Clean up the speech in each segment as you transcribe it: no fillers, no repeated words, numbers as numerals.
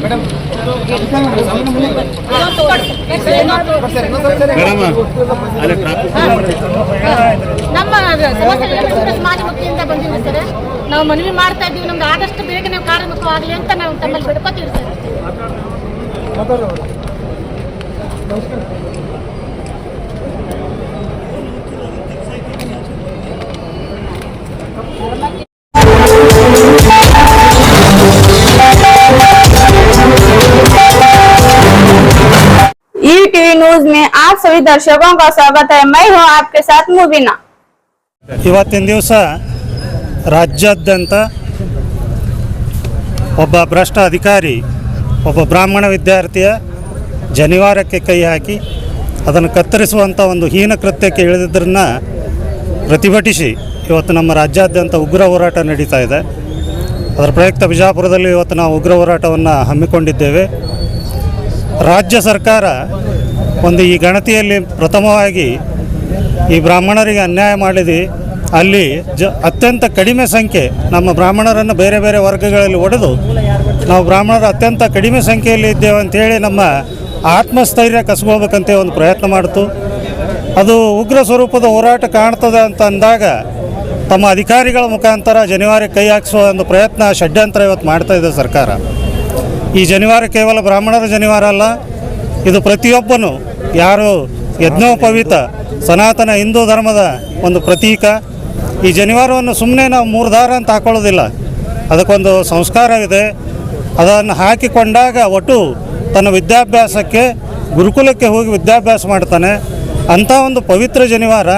ನಮ್ಮ ಸಮಾಜಮುಖಿಯಿಂದ ಬಂದಿದ್ದೀವಿ ಸರ್. ನಾವು ಮನವಿ ಮಾಡ್ತಾ ಇದ್ದೀವಿ, ನಮ್ಗೆ ಆದಷ್ಟು ಬೇಗ ನಾವು ಕಾರ್ಯಮುಖವಾಗಲಿ ಅಂತ ನಾವು ತಮ್ಮಲ್ಲಿ ಬೇಡ್ಕೊತೀವಿ ಸರ್. ईटीवी न्यूज में आप सभी दर्शकों का स्वागत है। मैं हूं आपके साथ मुबीना। ಇವತ್ತಿನ ದಿವಸ ರಾಜ್ಯಾದ್ಯಂತ ಒಬ್ಬ ಭ್ರಷ್ಟ ಅಧಿಕಾರಿ ಒಬ್ಬ ಬ್ರಾಹ್ಮಣ ವಿದ್ಯಾರ್ಥಿಯ ಜನಿವಾರಕ್ಕೆ ಕೈ ಹಾಕಿ ಅದನ್ನು ಕತ್ತರಿಸುವಂಥ ಒಂದು ಹೀನ ಕೃತ್ಯಕ್ಕೆ ಇಳಿದಿದ್ದರನ್ನು ಪ್ರತಿಭಟಿಸಿ ಇವತ್ತು ನಮ್ಮ ರಾಜ್ಯಾದ್ಯಂತ ಉಗ್ರ ಹೋರಾಟ ನಡೀತಾ ಇದೆ. ಅದರ ಪ್ರಯುಕ್ತ ಬಿಜಾಪುರದಲ್ಲಿ ಇವತ್ತು ನಾವು ಉಗ್ರ ಹೋರಾಟವನ್ನು ಹಮ್ಮಿಕೊಂಡಿದ್ದೇವೆ. ರಾಜ್ಯ ಸರ್ಕಾರ ಒಂದು ಈ ಗಣತಿಯಲ್ಲಿ ಪ್ರಥಮವಾಗಿ ಈ ಬ್ರಾಹ್ಮಣರಿಗೆ ಅನ್ಯಾಯ ಮಾಡಿದೆ. ಅಲ್ಲಿ ಅತ್ಯಂತ ಕಡಿಮೆ ಸಂಖ್ಯೆ ನಮ್ಮ ಬ್ರಾಹ್ಮಣರನ್ನು ಬೇರೆ ಬೇರೆ ವರ್ಗಗಳಲ್ಲಿ ಒಡೆದು ನಾವು ಬ್ರಾಹ್ಮಣರು ಅತ್ಯಂತ ಕಡಿಮೆ ಸಂಖ್ಯೆಯಲ್ಲಿ ಇದ್ದೇವೆ ಅಂಥೇಳಿ ನಮ್ಮ ಆತ್ಮಸ್ಥೈರ್ಯ ಕಸ್ಕೋಬೇಕಂತ ಒಂದು ಪ್ರಯತ್ನ ಮಾಡಿತು. ಅದು ಉಗ್ರ ಸ್ವರೂಪದ ಹೋರಾಟ ಕಾಣ್ತದೆ ಅಂತ ಅಂದಾಗ ತಮ್ಮ ಅಧಿಕಾರಿಗಳ ಮುಖಾಂತರ ಜನಿವಾರಕ್ಕೆ ಕೈ ಹಾಕಿಸುವ ಒಂದು ಪ್ರಯತ್ನ ಷಡ್ಯಂತ್ರ ಇವತ್ತು ಮಾಡ್ತಾ ಇದೆ ಸರ್ಕಾರ. ಈ ಜನಿವಾರ ಕೇವಲ ಬ್ರಾಹ್ಮಣರ ಜನಿವಾರ ಅಲ್ಲ, ಇದು ಪ್ರತಿಯೊಬ್ಬನು ಯಾರು ಯಜ್ಞೋಪವೀತ ಸನಾತನ ಹಿಂದೂ ಧರ್ಮದ ಒಂದು ಪ್ರತೀಕ. ಈ ಜನಿವಾರವನ್ನು ಸುಮ್ಮನೆ ನಾವು 3 ದಾರ ಅಂತ ಹಾಕೊಳ್ಳೋದಿಲ್ಲ, ಅದಕ್ಕೊಂದು ಸಂಸ್ಕಾರವಿದೆ. ಅದನ್ನು ಹಾಕಿಕೊಂಡಾಗ ಒಟ್ಟು ತನ್ನ ವಿದ್ಯಾಭ್ಯಾಸಕ್ಕೆ ಗುರುಕುಲಕ್ಕೆ ಹೋಗಿ ವಿದ್ಯಾಭ್ಯಾಸ ಮಾಡ್ತಾನೆ. ಅಂಥ ಒಂದು ಪವಿತ್ರ ಜನಿವಾರ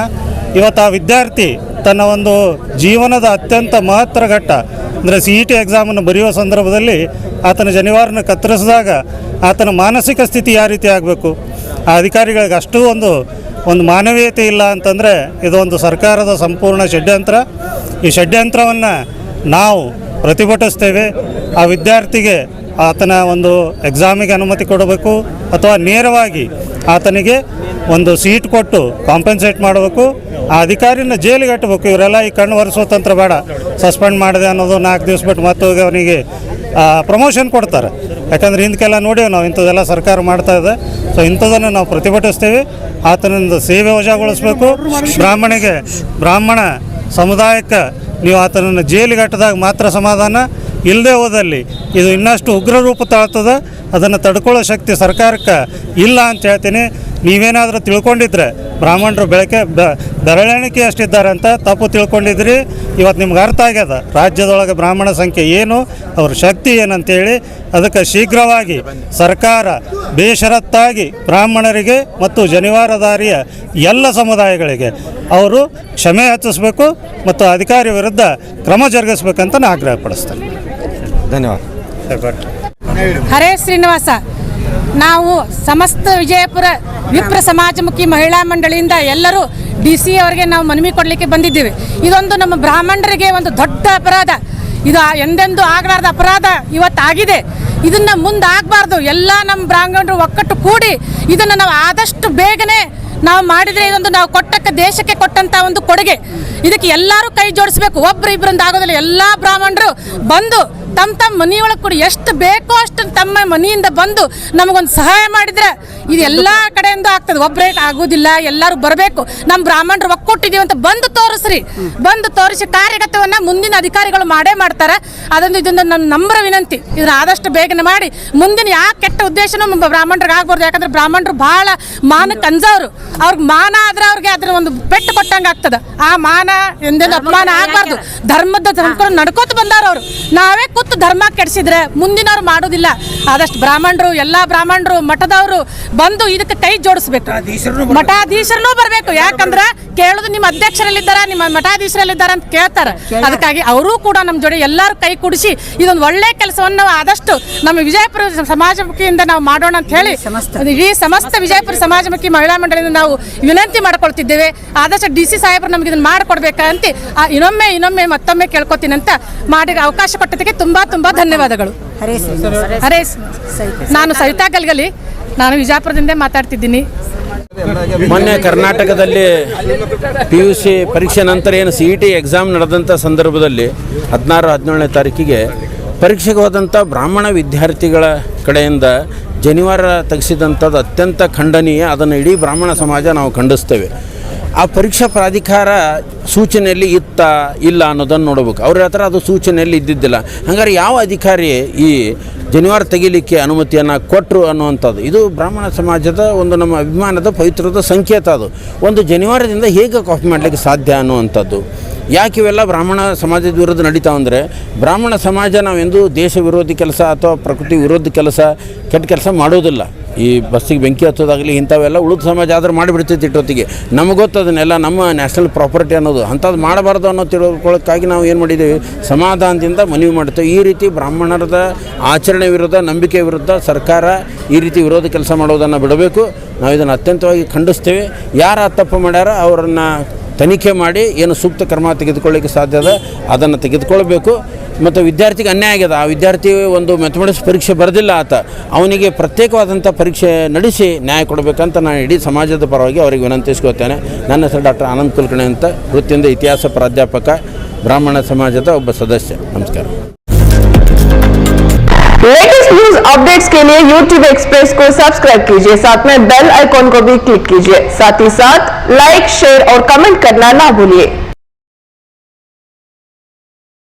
ಇವತ್ತು ಆ ವಿದ್ಯಾರ್ಥಿ ತನ್ನ ಒಂದು ಜೀವನದ ಅತ್ಯಂತ ಮಹತ್ತರ ಘಟ್ಟ ಅಂದರೆ CET ಎಕ್ಸಾಮನ್ನು ಬರೆಯುವ ಸಂದರ್ಭದಲ್ಲಿ ಆತನ ಜನಿವಾರನ ಕತ್ತರಿಸಿದಾಗ ಆತನ ಮಾನಸಿಕ ಸ್ಥಿತಿ ಯಾವ ರೀತಿ ಆಗಬೇಕು? ಆ ಅಧಿಕಾರಿಗಳಿಗೆ ಅಷ್ಟು ಒಂದು ಮಾನವೀಯತೆ ಇಲ್ಲ ಅಂತಂದರೆ ಇದೊಂದು ಸರ್ಕಾರದ ಸಂಪೂರ್ಣ ಷಡ್ಯಂತ್ರ. ಈ ಷಡ್ಯಂತ್ರವನ್ನು ನಾವು ಪ್ರತಿಭಟಿಸ್ತೇವೆ. ಆ ವಿದ್ಯಾರ್ಥಿಗೆ ಆತನ ಒಂದು ಎಕ್ಸಾಮಿಗೆ ಅನುಮತಿ ಕೊಡಬೇಕು ಅಥವಾ ನೇರವಾಗಿ ಆತನಿಗೆ ಒಂದು ಸೀಟ್ ಕೊಟ್ಟು ಕಾಂಪೆನ್ಸೇಟ್ ಮಾಡಬೇಕು. ಆ ಅಧಿಕಾರಿನ ಜೈಲಿಗೆ ಕಟ್ಟಬೇಕು. ಇವರೆಲ್ಲ ಈ ಕಣ್ಣು ಒರೆಸೋ ತಂತ್ರ ಬೇಡ. ಸಸ್ಪೆಂಡ್ ಮಾಡಿದೆ ಅನ್ನೋದು 4 ದಿವಸ ಬಿಟ್ಟು ಮತ್ತೆ ಹೋಗಿ ಅವನಿಗೆ ಪ್ರಮೋಷನ್ ಕೊಡ್ತಾರೆ. ಯಾಕಂದರೆ ಹಿಂದಕ್ಕೆಲ್ಲ ನೋಡೇವೆ ನಾವು, ಇಂಥದ್ದೆಲ್ಲ ಸರ್ಕಾರ ಮಾಡ್ತಾ ಇದೆ. ಸೊ ಇಂಥದ್ದನ್ನು ನಾವು ಪ್ರತಿಭಟಿಸ್ತೇವೆ. ಆತನಿಂದ ಸೇವೆ ವಜಾಗೊಳಿಸಬೇಕು. ಬ್ರಾಹ್ಮಣ ಸಮುದಾಯಕ್ಕೆ ನೀವು ಆತನನ್ನು ಜೈಲಿಗೆ ಕಟ್ಟಿದಾಗ ಮಾತ್ರ ಸಮಾಧಾನ. ಇಲ್ಲದೆ ಹೋದಲ್ಲಿ ಇದು ಇನ್ನಷ್ಟು ಉಗ್ರ ರೂಪ ತಾಳ್ತದೆ. ಅದನ್ನು ತಡ್ಕೊಳ್ಳೋ ಶಕ್ತಿ ಸರ್ಕಾರಕ್ಕೆ ಇಲ್ಲ ಅಂತ ಹೇಳ್ತೀನಿ. ನೀವೇನಾದರೂ ತಿಳ್ಕೊಂಡಿದ್ರೆ ಬ್ರಾಹ್ಮಣರು ಬೆರಳೆಣಿಕೆ ಅಷ್ಟಿದ್ದಾರೆ ಅಂತ ತಪ್ಪು ತಿಳ್ಕೊಂಡಿದ್ರಿ. ಇವತ್ತು ನಿಮ್ಗೆ ಅರ್ಥ ಆಗ್ಯದ ರಾಜ್ಯದೊಳಗೆ ಬ್ರಾಹ್ಮಣ ಸಂಖ್ಯೆ ಏನು, ಅವ್ರ ಶಕ್ತಿ ಏನಂತೇಳಿ. ಅದಕ್ಕೆ ಶೀಘ್ರವಾಗಿ ಸರ್ಕಾರ ಬೇಷರತ್ತಾಗಿ ಬ್ರಾಹ್ಮಣರಿಗೆ ಮತ್ತು ಜನಿವಾರಧಾರಿಯ ಎಲ್ಲ ಸಮುದಾಯಗಳಿಗೆ ಅವರು ಕ್ಷಮೆ ಯಾಚಿಸಬೇಕು ಮತ್ತು ಅಧಿಕಾರಿ ವಿರುದ್ಧ ಕ್ರಮ ಜರುಗಿಸಬೇಕಂತ ನಾನು ಆಗ್ರಹ ಪಡಿಸ್ತೇನೆ. ಧನ್ಯವಾದ. ಹರೇ ಶ್ರೀನಿವಾಸ. ನಾವು ಸಮಸ್ತ ವಿಜಯಪುರ ವಿಪ್ರ ಸಮಾಜಮುಖಿ ಮಹಿಳಾ ಮಂಡಳಿಯಿಂದ ಎಲ್ಲರೂ DC ಅವರಿಗೆ ನಾವು ಮನವಿ ಕೊಡಲಿಕ್ಕೆ ಬಂದಿದ್ದೇವೆ. ಇದೊಂದು ನಮ್ಮ ಬ್ರಾಹ್ಮಣರಿಗೆ ಒಂದು ದೊಡ್ಡ ಅಪರಾಧ. ಇದು ಎಂದೆಂದೂ ಆಗಲಾರ್ದ ಅಪರಾಧ ಇವತ್ತಾಗಿದೆ. ಇದನ್ನು ಮುಂದೆ ಆಗಬಾರ್ದು. ಎಲ್ಲ ನಮ್ಮ ಬ್ರಾಹ್ಮಣರು ಒಕ್ಕಟ್ಟು ಕೂಡಿ ಇದನ್ನು ನಾವು ಆದಷ್ಟು ಬೇಗನೆ ನಾವು ಮಾಡಿದರೆ ಇದೊಂದು ನಾವು ದೇಶಕ್ಕೆ ಕೊಟ್ಟಂಥ ಒಂದು ಕೊಡುಗೆ. ಇದಕ್ಕೆ ಎಲ್ಲರೂ ಕೈ ಜೋಡಿಸ್ಬೇಕು. ಒಬ್ಬರು ಇಬ್ಬರಿಂದ ಆಗೋದಿಲ್ಲ. ಎಲ್ಲ ಬ್ರಾಹ್ಮಣರು ಬಂದು ತಮ್ಮ ಮನೆಯೊಳಗೆ ಕೂಡ ಎಷ್ಟು ಬೇಕೋ ಅಷ್ಟು ತಮ್ಮ ಮನೆಯಿಂದ ಬಂದು ನಮಗೊಂದು ಸಹಾಯ ಮಾಡಿದರೆ ಇದು ಎಲ್ಲ ಕಡೆಯಿಂದ ಆಗ್ತದೆ. ಒಬ್ಬರೇ ಆಗೋದಿಲ್ಲ, ಎಲ್ಲರೂ ಬರಬೇಕು. ನಮ್ಮ ಬ್ರಾಹ್ಮಣರು ಒಕ್ಕೊಟ್ಟಿದ್ದೀವಿ ಅಂತ ಬಂದು ತೋರಿಸ್ರಿ. ಬಂದು ತೋರಿಸಿ ಕಾರ್ಯಗತವನ್ನು ಮುಂದಿನ ಅಧಿಕಾರಿಗಳು ಮಾಡೇ ಮಾಡ್ತಾರೆ. ಇದೊಂದು ನನ್ನ ನಂಬರ ವಿನಂತಿ. ಇದನ್ನು ಆದಷ್ಟು ಬೇಗನೆ ಮಾಡಿ ಮುಂದಿನ ಯಾವ ಕೆಟ್ಟ ಉದ್ದೇಶನೂ ಬ್ರಾಹ್ಮಣರಿಗೆ ಆಗ್ಬಾರ್ದು. ಯಾಕಂದ್ರೆ ಬ್ರಾಹ್ಮಣರು ಭಾಳ ಮಾನಕ್ಕೆ ಅಂಜವ್ರು. ಅವ್ರಿಗೆ ಮಾನ ಆದ್ರೆ ಅವ್ರಿಗೆ ಅದ್ರ ಒಂದು ಪೆಟ್ಟು ಕೊಟ್ಟಂಗೆ ಆಗ್ತದೆ. ಆ ಮಾನ ಎಂದೆಂದು ಅಪಮಾನ ಆಗಬಾರ್ದು. ಧರ್ಮದ ನಡ್ಕೋತ ಬಂದಾರ ಅವರು. ನಾವೇ ಕೂತು ಧರ್ಮ ಕೆಡಿಸಿದ್ರೆ ಮುಂದಿನವ್ರು ಮಾಡೋದಿಲ್ಲ. ಆದಷ್ಟು ಬ್ರಾಹ್ಮಣರು, ಎಲ್ಲ ಬ್ರಾಹ್ಮಣರು, ಮಠದವರು ಬಂದು ಇದಕ್ಕೆ ಕೈ ಜೋಡಿಸ್ಬೇಕು. ಮಠಾಧೀಶರನ್ನೂ ಬರಬೇಕು. ಯಾಕಂದ್ರೆ ಕೇಳೋದು ನಿಮ್ಮ ಅಧ್ಯಕ್ಷರಲ್ಲಿದ್ದಾರ, ನಿಮ್ಮ ಮಠಾಧೀಶರಲ್ಲಿದ್ದಾರ ಅಂತ ಕೇಳ್ತಾರೆ. ಅದಕ್ಕಾಗಿ ಅವರೂ ಕೂಡ ನಮ್ಮ ಜೋಡಿ ಎಲ್ಲರೂ ಕೈ ಕೂಡಿಸಿ ಇದೊಂದು ಒಳ್ಳೆ ಕೆಲಸವನ್ನು ನಾವು ಆದಷ್ಟು ನಮ್ಮ ವಿಜಯಪುರ ಸಮಾಜಮುಖಿಯಿಂದ ನಾವು ಮಾಡೋಣ ಅಂತ ಹೇಳಿ ಈ ಸಮಸ್ತ ವಿಜಯಪುರ ಸಮಾಜಮುಖಿ ಮಹಿಳಾ ಮಂಡಳಿಯಿಂದ ನಾವು ವಿನಂತಿ ಮಾಡ್ಕೊಳ್ತಿದ್ದೇವೆ. ಆದಷ್ಟು DC ಸಾಹೇಬರು ನಮ್ಗೆ ಇದನ್ನು ಮಾಡಿಕೊಡ್ಬೇಕಂತ ಇನ್ನೊಮ್ಮೆ ಮತ್ತೊಮ್ಮೆ ಕೇಳ್ಕೊತೀನಿ ಅಂತ ಮಾಡಿ ಅವಕಾಶ ಕೊಟ್ಟದಕ್ಕೆ ತುಂಬಾ ಧನ್ಯವಾದಗಳು. ನಾನು ಸವಿತಾ ಗಲ್ಗಲಿ, ನಾನು ವಿಜಯಪುರದಿಂದ ಮಾತಾಡ್ತಿದ್ದೀನಿ. ಮೊನ್ನೆ ಕರ್ನಾಟಕದಲ್ಲಿ PUC ಪರೀಕ್ಷೆ ನಂತರ ಏನು CET ಎಕ್ಸಾಮ್ ನಡೆದಂಥ ಸಂದರ್ಭದಲ್ಲಿ 16-17ನೇ ತಾರೀಕಿಗೆ ಪರೀಕ್ಷೆಗೆ ಹೋದಂಥ ಬ್ರಾಹ್ಮಣ ವಿದ್ಯಾರ್ಥಿಗಳ ಕಡೆಯಿಂದ ಜನಿವಾರ ತೆಗೆಸಿದಂಥದ್ದು ಅತ್ಯಂತ ಖಂಡನೀಯ. ಅದನ್ನು ಇಡೀ ಬ್ರಾಹ್ಮಣ ಸಮಾಜ ನಾವು ಖಂಡಿಸ್ತೇವೆ. ಆ ಪರೀಕ್ಷಾ ಪ್ರಾಧಿಕಾರ ಸೂಚನೆಯಲ್ಲಿ ಇತ್ತ ಇಲ್ಲ ಅನ್ನೋದನ್ನು ನೋಡಬೇಕು. ಅವ್ರ ಹತ್ರ ಅದು ಸೂಚನೆಯಲ್ಲಿ ಇದ್ದಿದ್ದಿಲ್ಲ. ಹಾಗಾದ್ರೆ ಯಾವ ಅಧಿಕಾರಿ ಈ ಜನಿವಾರ ತೆಗಿಲಿಕ್ಕೆ ಅನುಮತಿಯನ್ನು ಕೊಟ್ಟರು ಅನ್ನುವಂಥದ್ದು ಇದು ಬ್ರಾಹ್ಮಣ ಸಮಾಜದ ಒಂದು ನಮ್ಮ ಅಭಿಮಾನದ ಪವಿತ್ರದ ಸಂಕೇತ. ಅದು ಒಂದು ಜನಿವಾರದಿಂದ ಹೇಗೆ ಕಾಪಿ ಮಾಡಲಿಕ್ಕೆ ಸಾಧ್ಯ ಅನ್ನುವಂಥದ್ದು. ಯಾಕೆ ಇವೆಲ್ಲ ಬ್ರಾಹ್ಮಣ ಸಮಾಜದ ವಿರುದ್ಧ ನಡೀತಾವಂದರೆ, ಬ್ರಾಹ್ಮಣ ಸಮಾಜ ನಾವೆಂದೂ ದೇಶ ವಿರೋಧಿ ಕೆಲಸ ಅಥವಾ ಪ್ರಕೃತಿ ವಿರೋಧಿ ಕೆಲಸ, ಕೆಟ್ಟ ಕೆಲಸ ಮಾಡೋದಿಲ್ಲ. ಈ ಬಸ್ಸಿಗೆ ಬೆಂಕಿ ಹಚ್ಚೋದಾಗಲಿ ಇಂಥವೆಲ್ಲ ಉಳಿದ ಸಮಾಜ ಆದರೂ ಮಾಡಿಬಿಡ್ತೈತಿ ಇಟ್ಟೊತ್ತಿಗೆ. ನಮಗೆ ಗೊತ್ತು ಅದನ್ನೆಲ್ಲ ನಮ್ಮ ನ್ಯಾಷನಲ್ ಪ್ರಾಪರ್ಟಿ ಅನ್ನೋದು ಅಂಥದ್ದು ಮಾಡಬಾರ್ದು ಅನ್ನೋ ತಿಳ್ಕೊಳ್ಳೋಕ್ಕಾಗಿ ನಾವು ಏನು ಮಾಡಿದ್ದೀವಿ, ಸಮಾಧಾನದಿಂದ ಮನವಿ ಮಾಡ್ತೇವೆ. ಈ ರೀತಿ ಬ್ರಾಹ್ಮಣರದ ಆಚರಣೆ ವಿರುದ್ಧ, ನಂಬಿಕೆ ವಿರುದ್ಧ ಸರ್ಕಾರ ಈ ರೀತಿ ವಿರೋಧ ಕೆಲಸ ಮಾಡೋದನ್ನು ಬಿಡಬೇಕು. ನಾವು ಇದನ್ನು ಅತ್ಯಂತವಾಗಿ ಖಂಡಿಸ್ತೇವೆ. ಯಾರು ತಪ್ಪು ಮಾಡ್ಯಾರ ಅವರನ್ನು ತನಿಖೆ ಮಾಡಿ ಏನು ಸೂಕ್ತ ಕ್ರಮ ತೆಗೆದುಕೊಳ್ಳಿಕ್ಕೆ ಸಾಧ್ಯ ಅದ ಅದನ್ನು ತೆಗೆದುಕೊಳ್ಬೇಕು. ಮತ್ತು ವಿದ್ಯಾರ್ಥಿಗೆ ಅನ್ಯಾಯ ಆಗ್ಯದ. ಆ ವಿದ್ಯಾರ್ಥಿ ಒಂದು ಮ್ಯಾಥಮೆಟಿಕ್ಸ್ ಪರೀಕ್ಷೆ ಬರೆದಿಲ್ಲ, ಅವನಿಗೆ ಪ್ರತ್ಯೇಕವಾದಂಥ ಪರೀಕ್ಷೆ ನಡೆಸಿ ನ್ಯಾಯ ಕೊಡಬೇಕಂತ ನಾನು ಇಡೀ ಸಮಾಜದ ಪರವಾಗಿ ಅವರಿಗೆ ವಿನಂತಿಸ್ಕೊಳ್ತೇನೆ. ನನ್ನ ಹೆಸರು ಡಾಕ್ಟರ್ ಆನಂದ್ ಕುಲಕರ್ಣಿ ಅಂತ, ವೃತ್ತಿಯಿಂದ ಇತಿಹಾಸ ಪ್ರಾಧ್ಯಾಪಕ, ಬ್ರಾಹ್ಮಣ ಸಮಾಜದ ಒಬ್ಬ ಸದಸ್ಯ. ನಮಸ್ಕಾರ. लेटेस्ट न्यूज अपडेट्स के लिए YouTube एक्सप्रेस को सब्सक्राइब कीजिए, साथ में बेल आइकॉन को भी क्लिक कीजिए। साथ ही साथ लाइक, शेयर और कमेंट करना ना भूलिए।